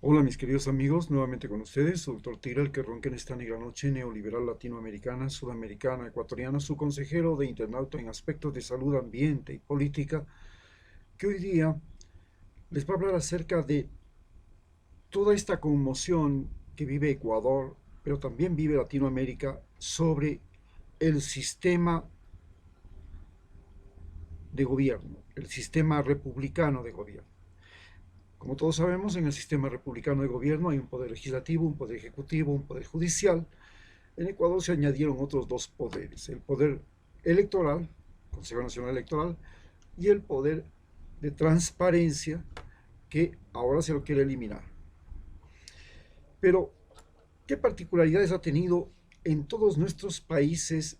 Hola mis queridos amigos, nuevamente con ustedes, su doctor Tigre, el que ronca en esta negra noche neoliberal latinoamericana, sudamericana, ecuatoriana, su consejero de internauta en aspectos de salud, ambiente y política, que hoy día les va a hablar acerca de toda esta conmoción que vive Ecuador, pero también vive Latinoamérica, sobre el sistema de gobierno, el sistema republicano de gobierno. Como todos sabemos, en el sistema republicano de gobierno hay un poder legislativo, un poder ejecutivo, un poder judicial. En Ecuador se añadieron otros dos poderes, el poder electoral, Consejo Nacional Electoral, y el poder de transparencia, que ahora se lo quiere eliminar. Pero, ¿qué particularidades ha tenido en todos nuestros países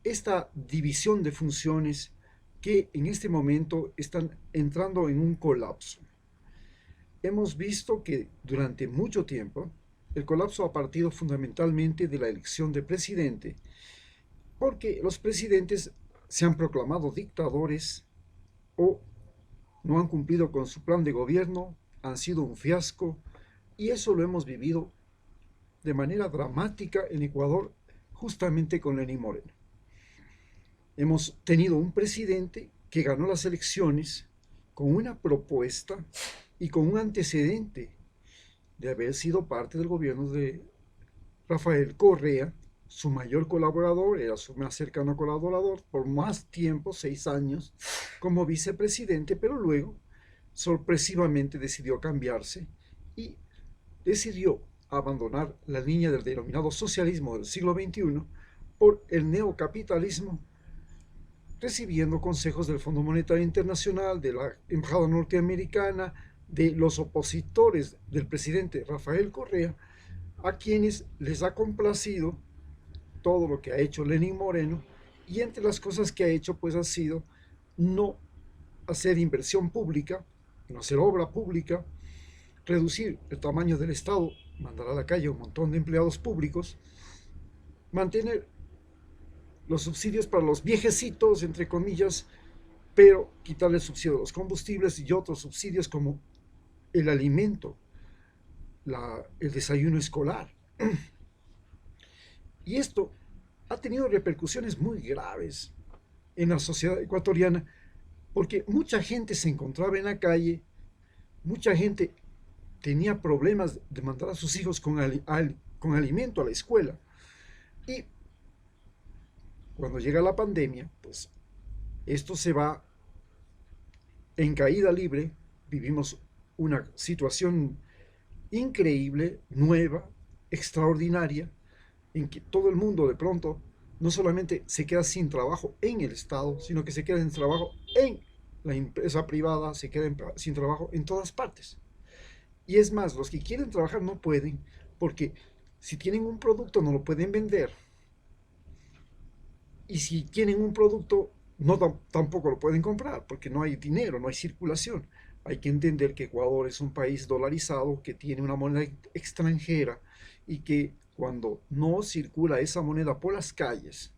esta división de funciones que en este momento están entrando en un colapso? Hemos visto que durante mucho tiempo el colapso ha partido fundamentalmente de la elección de presidente, porque los presidentes se han proclamado dictadores o no han cumplido con su plan de gobierno, han sido un fiasco, y eso lo hemos vivido de manera dramática en Ecuador justamente con Lenín Moreno. Hemos tenido un presidente que ganó las elecciones con una propuesta y con un antecedente de haber sido parte del gobierno de Rafael Correa. Su mayor colaborador, era su más cercano colaborador por más tiempo, 6 años, como vicepresidente, pero luego sorpresivamente decidió cambiarse y decidió abandonar la línea del denominado socialismo del siglo XXI por el neocapitalismo, recibiendo consejos del Fondo Monetario Internacional, de la Embajada Norteamericana, de los opositores del presidente Rafael Correa, a quienes les ha complacido todo lo que ha hecho Lenín Moreno, y entre las cosas que ha hecho pues ha sido no hacer inversión pública, no hacer obra pública, reducir el tamaño del Estado, mandar a la calle a un montón de empleados públicos, mantener los subsidios para los viejecitos, entre comillas, pero quitarle el subsidio a los combustibles y otros subsidios como el alimento, el desayuno escolar. Y esto ha tenido repercusiones muy graves en la sociedad ecuatoriana, porque mucha gente se encontraba en la calle, mucha gente tenía problemas de mandar a sus hijos con alimento a la escuela. Y cuando llega la pandemia, pues esto se va en caída libre, vivimos una situación increíble, nueva, extraordinaria, en que todo el mundo de pronto no solamente se queda sin trabajo en el Estado, sino que se queda sin trabajo en la empresa privada, se queda sin trabajo en todas partes. Y es más, los que quieren trabajar no pueden, porque si tienen un producto no lo pueden vender. Y si tienen un producto, no tampoco lo pueden comprar, porque no hay dinero, no hay circulación. Hay que entender que Ecuador es un país dolarizado, que tiene una moneda extranjera, y que cuando no circula esa moneda por las calles,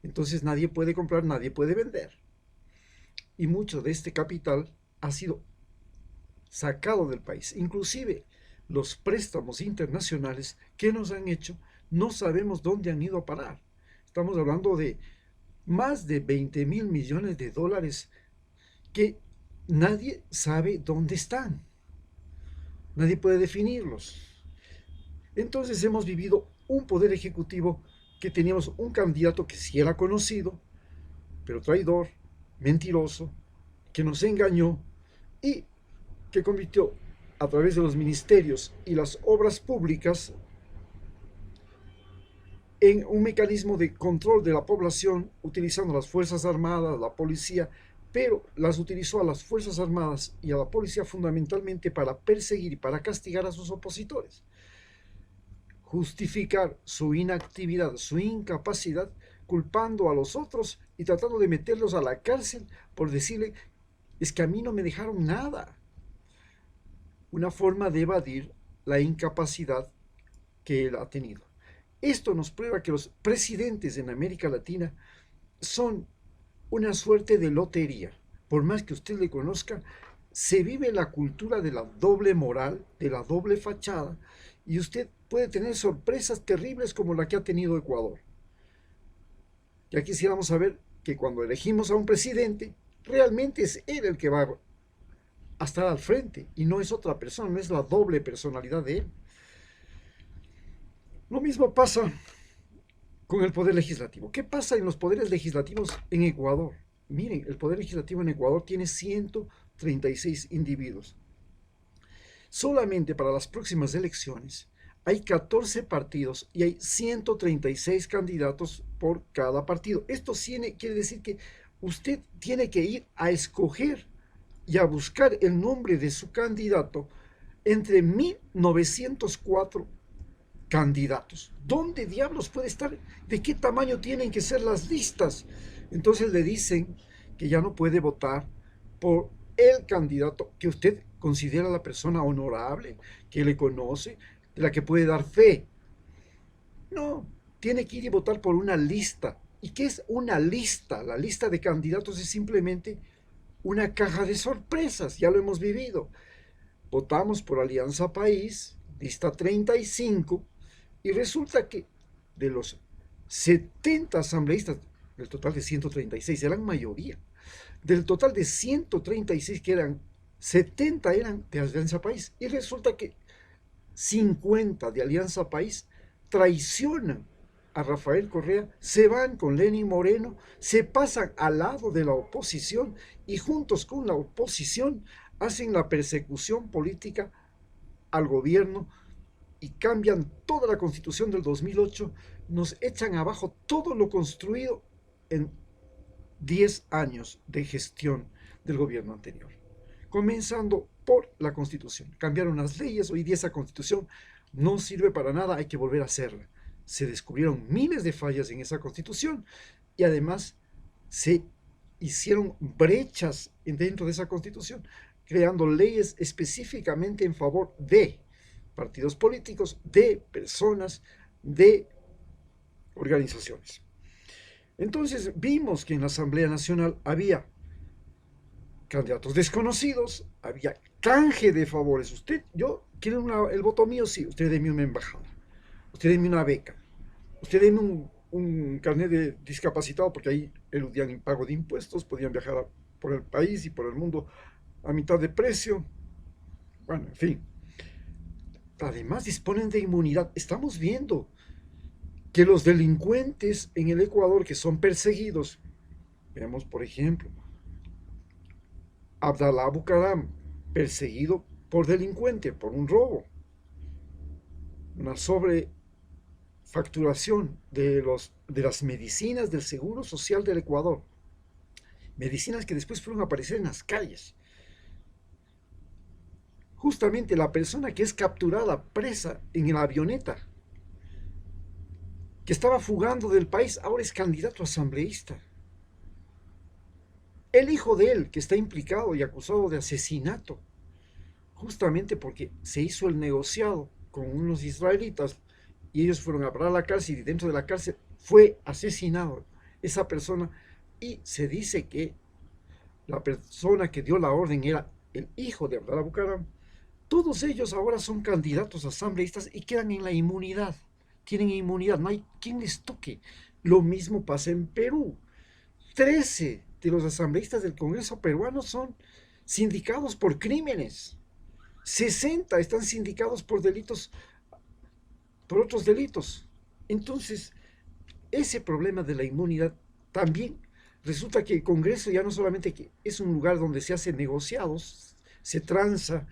entonces nadie puede comprar, nadie puede vender. Y mucho de este capital ha sido sacado del país. Inclusive los préstamos internacionales que nos han hecho, no sabemos dónde han ido a parar. Estamos hablando de más de 20.000 millones de dólares que nadie sabe dónde están. Nadie puede definirlos. Entonces hemos vivido un poder ejecutivo que teníamos un candidato que sí era conocido, pero traidor, mentiroso, que nos engañó y que convirtió a través de los ministerios y las obras públicas en un mecanismo de control de la población, utilizando las Fuerzas Armadas, la policía, pero las utilizó a las Fuerzas Armadas y a la policía fundamentalmente para perseguir y para castigar a sus opositores. Justificar su inactividad, su incapacidad, culpando a los otros y tratando de meterlos a la cárcel por decirle, es que a mí no me dejaron nada. Una forma de evadir la incapacidad que él ha tenido. Esto nos prueba que los presidentes en América Latina son una suerte de lotería. Por más que usted le conozca, se vive la cultura de la doble moral, de la doble fachada, y usted puede tener sorpresas terribles como la que ha tenido Ecuador. Ya quisiéramos saber que cuando elegimos a un presidente, realmente es él el que va a estar al frente y no es otra persona, no es la doble personalidad de él. Lo mismo pasa con el poder legislativo. ¿Qué pasa en los poderes legislativos en Ecuador? Miren, el poder legislativo en Ecuador tiene 136 individuos. Solamente para las próximas elecciones hay 14 partidos y hay 136 candidatos por cada partido. Esto quiere decir que usted tiene que ir a escoger y a buscar el nombre de su candidato entre 1904 candidatos. ¿Dónde diablos puede estar? ¿De qué tamaño tienen que ser las listas? Entonces le dicen que ya no puede votar por el candidato que usted considera la persona honorable, que le conoce, de la que puede dar fe. No, tiene que ir y votar por una lista. ¿Y qué es una lista? La lista de candidatos es simplemente una caja de sorpresas, ya lo hemos vivido. Votamos por Alianza País, lista 35, y resulta que de los 70 asambleístas, del total de 136, eran mayoría. Del total de 136 que eran, 70 eran de Alianza País. Y resulta que 50 de Alianza País traicionan a Rafael Correa, se van con Lenín Moreno, se pasan al lado de la oposición y juntos con la oposición hacen la persecución política al gobierno y cambian toda la constitución del 2008, nos echan abajo todo lo construido en 10 años de gestión del gobierno anterior. Comenzando por la constitución. Cambiaron las leyes, hoy día esa constitución no sirve para nada, hay que volver a hacerla. Se descubrieron miles de fallas en esa constitución y además se hicieron brechas dentro de esa constitución, creando leyes específicamente en favor de partidos políticos, de personas, de organizaciones. Entonces vimos que en la Asamblea Nacional había candidatos desconocidos, había canje de favores. Usted, yo, quiero el voto mío, sí, usted deme una embajada, usted deme una beca, usted deme un carnet de discapacitado, porque ahí eludían el pago de impuestos, podían viajar por el país y por el mundo a mitad de precio. Bueno, en fin. Además disponen de inmunidad. Estamos viendo que los delincuentes en el Ecuador que son perseguidos, veamos por ejemplo, Abdalá Bucaram, perseguido por delincuente, por un robo, una sobrefacturación de las medicinas del Seguro Social del Ecuador, medicinas que después fueron a aparecer en las calles. Justamente la persona que es capturada, presa en la avioneta, que estaba fugando del país, ahora es candidato asambleísta. El hijo de él, que está implicado y acusado de asesinato, justamente porque se hizo el negociado con unos israelitas y ellos fueron a parar a la cárcel y dentro de la cárcel fue asesinado esa persona y se dice que la persona que dio la orden era el hijo de Abdalá Bucaram. Todos ellos ahora son candidatos asambleístas y quedan en la inmunidad. Tienen inmunidad, no hay quien les toque. Lo mismo pasa en Perú. 13 de los asambleístas del Congreso peruano son sindicados por crímenes. 60 están sindicados por delitos, por otros delitos. Entonces, ese problema de la inmunidad también resulta que el Congreso ya no solamente que es un lugar donde se hacen negociados, se tranza,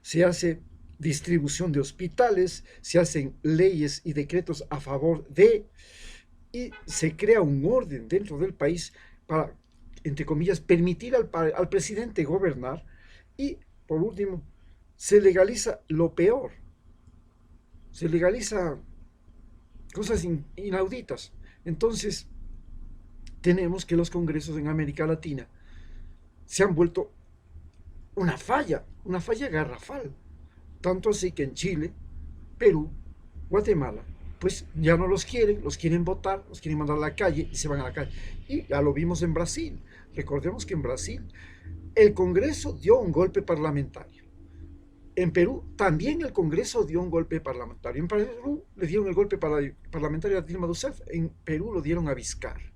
se hace distribución de hospitales, se hacen leyes y decretos a favor de, y se crea un orden dentro del país para, entre comillas, permitir al presidente gobernar, y por último, se legaliza lo peor, se legaliza cosas inauditas. Entonces, tenemos que los congresos en América Latina se han vuelto una falla garrafal. Tanto así que en Chile, Perú, Guatemala, pues ya no los quieren votar, los quieren mandar a la calle y se van a la calle. Y ya lo vimos en Brasil. Recordemos que en Brasil el Congreso dio un golpe parlamentario. En Perú también el Congreso dio un golpe parlamentario. En Perú le dieron el golpe parlamentario a Dilma Rousseff, en Perú lo dieron a Vizcarra.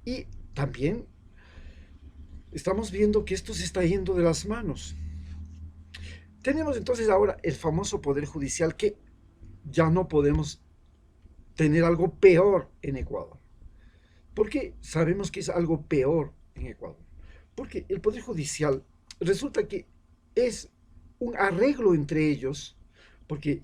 Y también estamos viendo que esto se está yendo de las manos. Tenemos entonces ahora el famoso Poder Judicial, que ya no podemos tener algo peor en Ecuador. ¿Por qué sabemos que es algo peor en Ecuador? Porque el Poder Judicial resulta que es un arreglo entre ellos, porque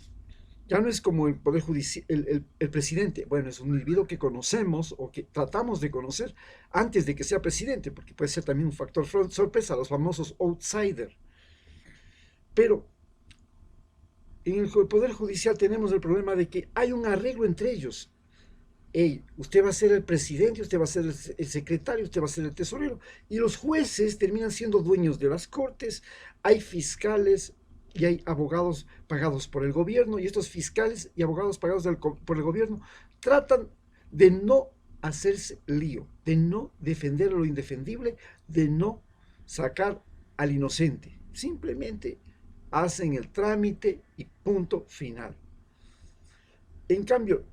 ya no es como el Poder Judicial, el presidente, bueno, es un individuo que conocemos o que tratamos de conocer antes de que sea presidente, porque puede ser también un factor sorpresa, los famosos outsiders. Pero en el Poder Judicial tenemos el problema de que hay un arreglo entre ellos. Hey, usted va a ser el presidente, usted va a ser el secretario, usted va a ser el tesorero, y los jueces terminan siendo dueños de las cortes, hay fiscales y hay abogados pagados por el gobierno, y estos fiscales y abogados pagados por el gobierno tratan de no hacerse lío, de no defender lo indefendible, de no sacar al inocente, simplemente hacen el trámite y punto final. En cambio,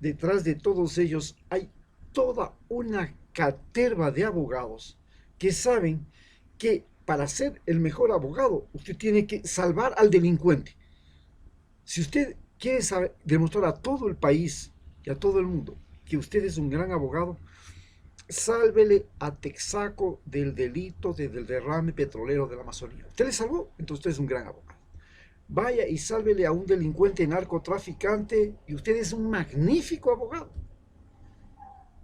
detrás de todos ellos hay toda una caterva de abogados que saben que para ser el mejor abogado usted tiene que salvar al delincuente. Si usted quiere demostrar a todo el país y a todo el mundo que usted es un gran abogado, sálvele a Texaco del delito del derrame petrolero de la Amazonía. Usted le salvó, entonces usted es un gran abogado. Vaya y sálvele a un delincuente narcotraficante y usted es un magnífico abogado.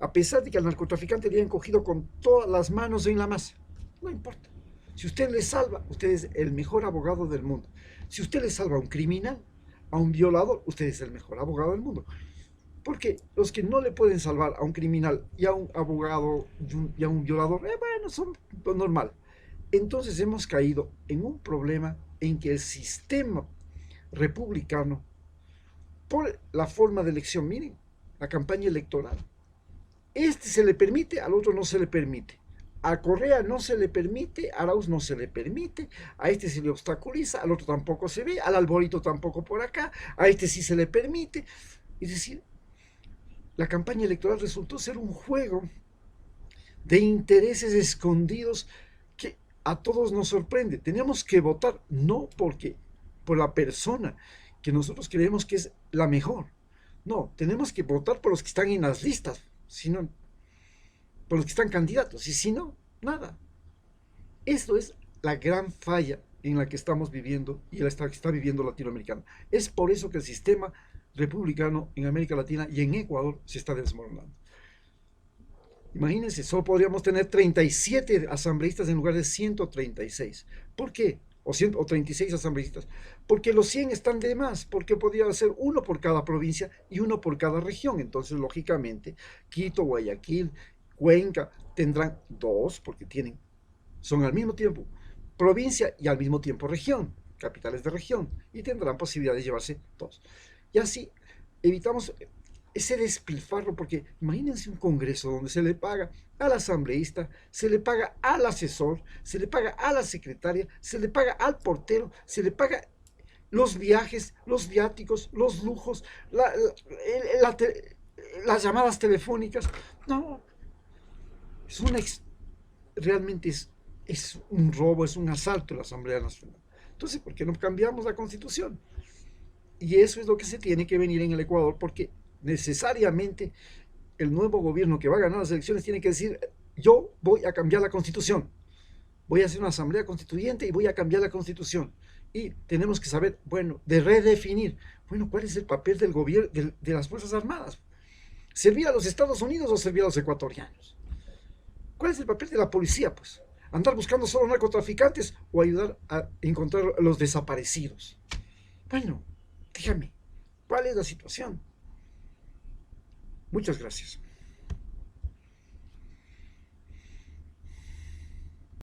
A pesar de que al narcotraficante le hayan cogido con todas las manos en la masa. No importa. Si usted le salva, usted es el mejor abogado del mundo. Si usted le salva a un criminal, a un violador, usted es el mejor abogado del mundo. Porque los que no le pueden salvar a un criminal y a un abogado y a un violador, bueno, son lo normal. Entonces hemos caído en un problema en que el sistema republicano, por la forma de elección, miren, la campaña electoral, este se le permite, al otro no se le permite. A Correa no se le permite, a Arauz no se le permite, a este se le obstaculiza, al otro tampoco se ve, al Alborito tampoco por acá, a este sí se le permite. Es decir, la campaña electoral resultó ser un juego de intereses escondidos que a todos nos sorprende. Tenemos que votar no por la persona que nosotros creemos que es la mejor. No, tenemos que votar por los que están en las listas, sino por los que están candidatos, y si no, nada. Esto es la gran falla en la que estamos viviendo y la que está viviendo Latinoamericana. Es por eso que el sistema republicano en América Latina y en Ecuador se está desmoronando. Imagínense, solo podríamos tener 37 asambleístas en lugar de 136. ¿Por qué? O 36 asambleístas. Porque los 100 están de más, porque podría ser uno por cada provincia y uno por cada región. Entonces, lógicamente, Quito, Guayaquil, Cuenca tendrán dos, porque son al mismo tiempo provincia y al mismo tiempo región, capitales de región, y tendrán posibilidad de llevarse dos. Y así evitamos ese despilfarro, porque imagínense un congreso donde se le paga al asambleísta, se le paga al asesor, se le paga a la secretaria, se le paga al portero, se le paga los viajes, los viáticos, los lujos, las llamadas telefónicas. No, realmente es un robo, es un asalto a la Asamblea Nacional. Entonces, ¿por qué no cambiamos la Constitución? Y eso es lo que se tiene que venir en el Ecuador, porque necesariamente el nuevo gobierno que va a ganar las elecciones tiene que decir: yo voy a cambiar la Constitución, voy a hacer una asamblea constituyente y voy a cambiar la Constitución. Y tenemos que saber, bueno, de redefinir, bueno, ¿cuál es el papel del gobierno, de las Fuerzas Armadas? ¿Servir a los Estados Unidos o servir a los ecuatorianos? ¿Cuál es el papel de la policía? Pues, ¿andar buscando solo narcotraficantes o ayudar a encontrar a los desaparecidos? Bueno, dígame, ¿cuál es la situación? Muchas gracias.